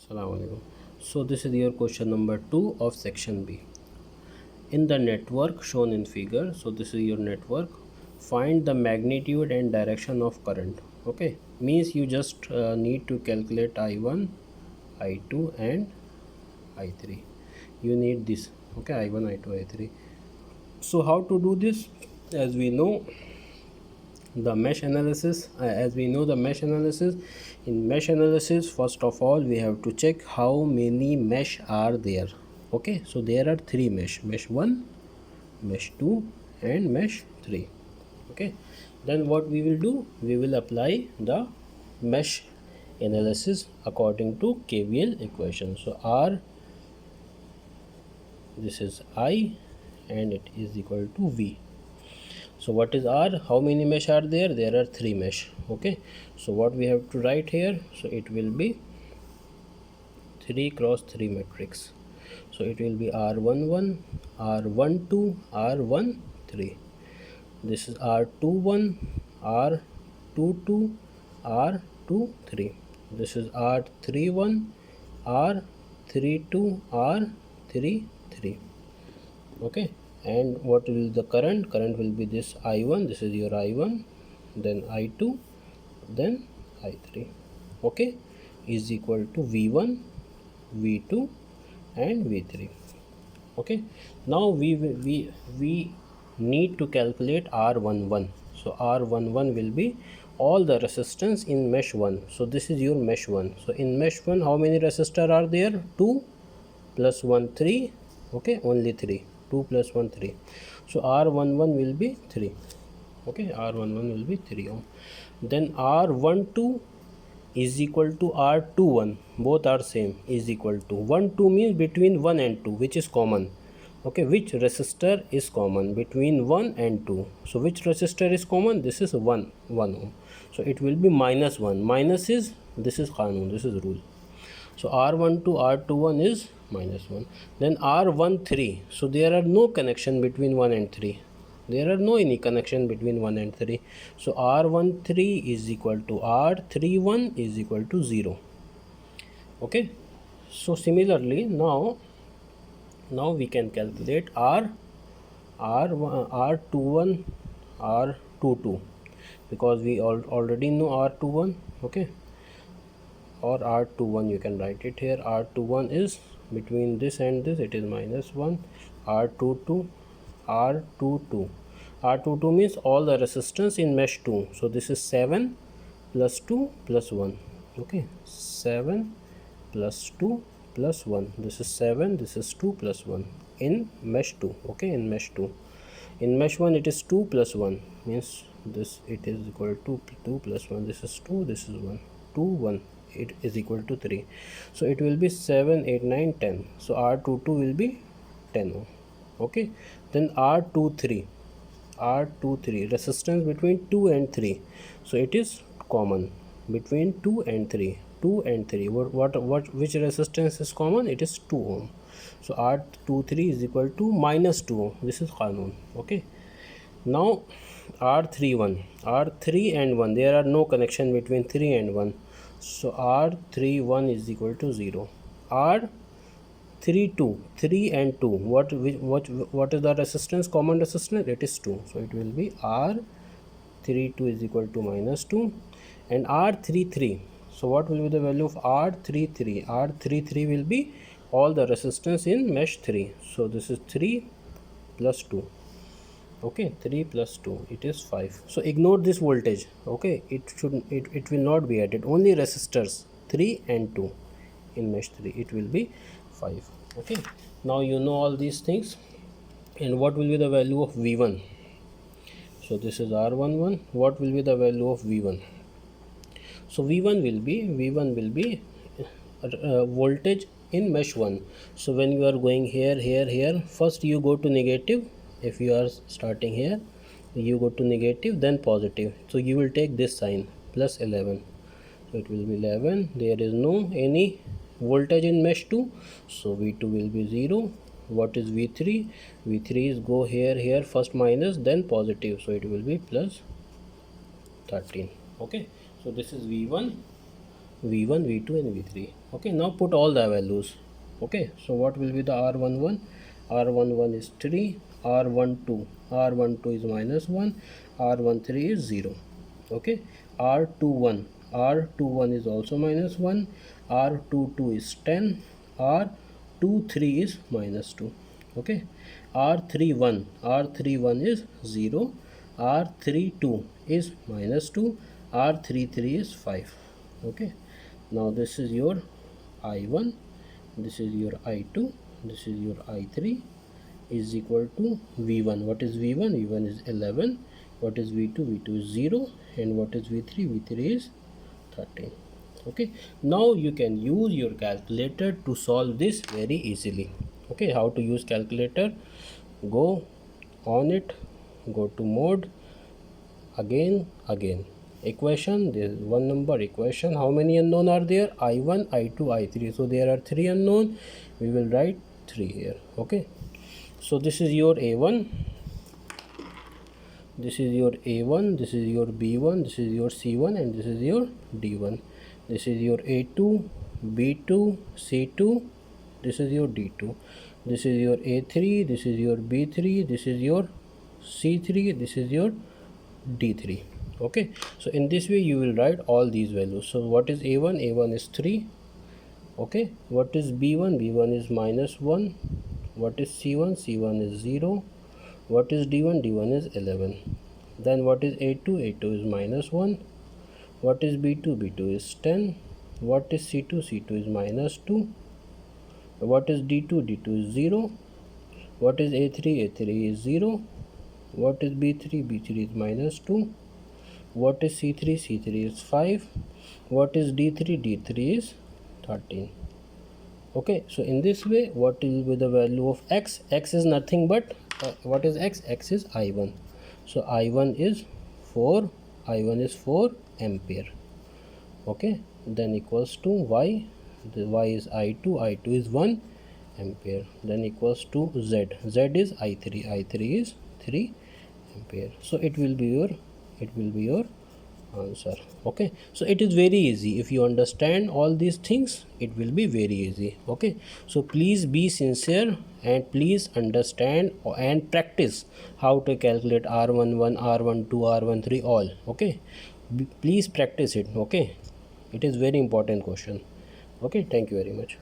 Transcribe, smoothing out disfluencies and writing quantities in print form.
Assalamualaikum. So this is your question number 2 of section B. In the network shown in figure, so this is your network, find the magnitude and direction of current. Okay, means you just need to calculate I1, I2 and I3. You need this. Okay, I1, I2, I3. So how to do this? As we know the mesh analysis, in mesh analysis, first of all we have to check how many mesh are there. Okay, so there are 3 mesh 1, mesh 2 and mesh 3. Okay, then what we will do, we will apply the mesh analysis according to KVL equation. So R, this is I and it is equal to V. So what is R? How many mesh are there? There are 3 mesh. Okay, so what we have to write here, so it will be 3 cross 3 matrix. So it will be R11, R12, R13. This is R21, R22, R23. This is R31, R32, R33. Okay, and what will the current will be this I1, this is your I1, then I2, then I3. Okay, is equal to V1, V2 and V3. Okay, now we need to calculate R11. So R11 will be all the resistance in mesh 1. So this is your mesh 1. So in mesh 1, how many resistors are there? 2 plus 1 3. Okay, only 3. 2 plus 1 3. So R11 will be 3. Okay, R11 will be 3 ohm. Then R12 is equal to R21, both are same, is equal to 1 2 means between 1 and 2, which is common. Okay, which resistor is common between 1 and 2? So which resistor is common? This is 1 ohm. So it will be minus 1. Minus is, this is Qanun, this is rule. So R12, R21 is minus 1. Then R13. So there are no connection between 1 and 3. There are no any connection between 1 and 3. So R13 is equal to R31 is equal to 0. Okay. So similarly, now we can calculate R21, R22, because we already know R21. Okay, or R21 you can write it here. R21 is between this and this, it is minus 1. R22 means all the resistance in mesh 2. So this is 7 plus 2 plus 1. Okay, 7 plus 2 plus 1. This is 7, this is 2 plus 1 in mesh 2. Okay, in mesh 2. In mesh 1 it is 2 plus 1, means this it is equal to 2 plus 1. This is 2, this is 1. 2 1, it is equal to 3. So it will be 7 8 9 10. So R22 will be 10 ohm. Okay, then R23 resistance between 2 and 3. So it is common between 2 and 3. 2 and 3, which resistance is common? It is 2 ohm. So R23 is equal to minus 2 ohm. This is Qanun. Okay, now R31, R3 and 1, there are no connection between 3 and 1. So R31 is equal to 0. R32, 3 and 2, what is the resistance, common resistance? It is 2. So it will be R32 is equal to minus 2. And R33, so what will be the value of R33? R33 will be all the resistance in mesh 3. So this is 3 plus 2. Okay, 3 plus 2, it is 5. So ignore this voltage. Okay, it will not be added, only resistors 3 and 2 in mesh 3, it will be 5. Okay, now you know all these things. And what will be the value of V1? So this is R11. What will be the value of V1? So V1 will be voltage in mesh 1. So when you are going here, first you go to negative. If you are starting here, you go to negative, then positive. So you will take this sign, plus 11. So it will be 11. There is no any voltage in mesh 2. So V2 will be 0. What is V3? V3 is go here, first minus, then positive. So it will be plus 13. Okay, so this is V1. v1, v2 and v3. Okay, now put all the values. Okay, so what will be the r11? r11 is 3, r12 is -1, r13 is 0. Okay, r21 is also -1, r22 is 10, r23 is -2. Okay, r31 is 0, r32 is -2, r33 is 5. Okay, now this is your I1, this is your I2, this is your I3 is equal to V1. What is V1? V1 is 11. What is V2? V2 is 0. And what is V3? V3 is 13. Okay, now you can use your calculator to solve this very easily. Okay, how to use calculator? Go on it, go to mode, again equation, there is one number equation. How many unknown are there? I1, I2, I3. So there are 3 unknown. We will write 3 here. Okay, so this is your A1, this is your A1, this is your B1, this is your C1 and this is your D1. This is your A2, B2, C2, this is your D2. This is your A3, this is your B3, this is your C3, this is your D3. Okay, so in this way you will write all these values. So what is A1? A1 is 3. Okay, what is B1? B1 is -1. What is C1? C1 is 0. What is D1? D1 is 11. Then what is A2? A2 is -1. What is B2? B2 is 10. What is C2? C2 is -2. What is D2? D2 is 0. What is A3? A3 is 0. What is B3? B3 is -2. What is C3? C3 is 5. What is D3? D3 is 13. Okay, so in this way, what will be the value of x? X is nothing but what is x? X is I1. So I1 is 4. I1 is 4 ampere. Okay, then equals to y. The y is I2. I2 is 1 ampere. Then equals to z. Z is I3. I3 is 3 ampere. So it will be your answer. Okay, so it is very easy. If you understand all these things, it will be very easy. Okay, so please be sincere and please understand and practice how to calculate r11, r12, r13 all. Okay, please practice it. Okay, it is very important question. Okay, thank you very much.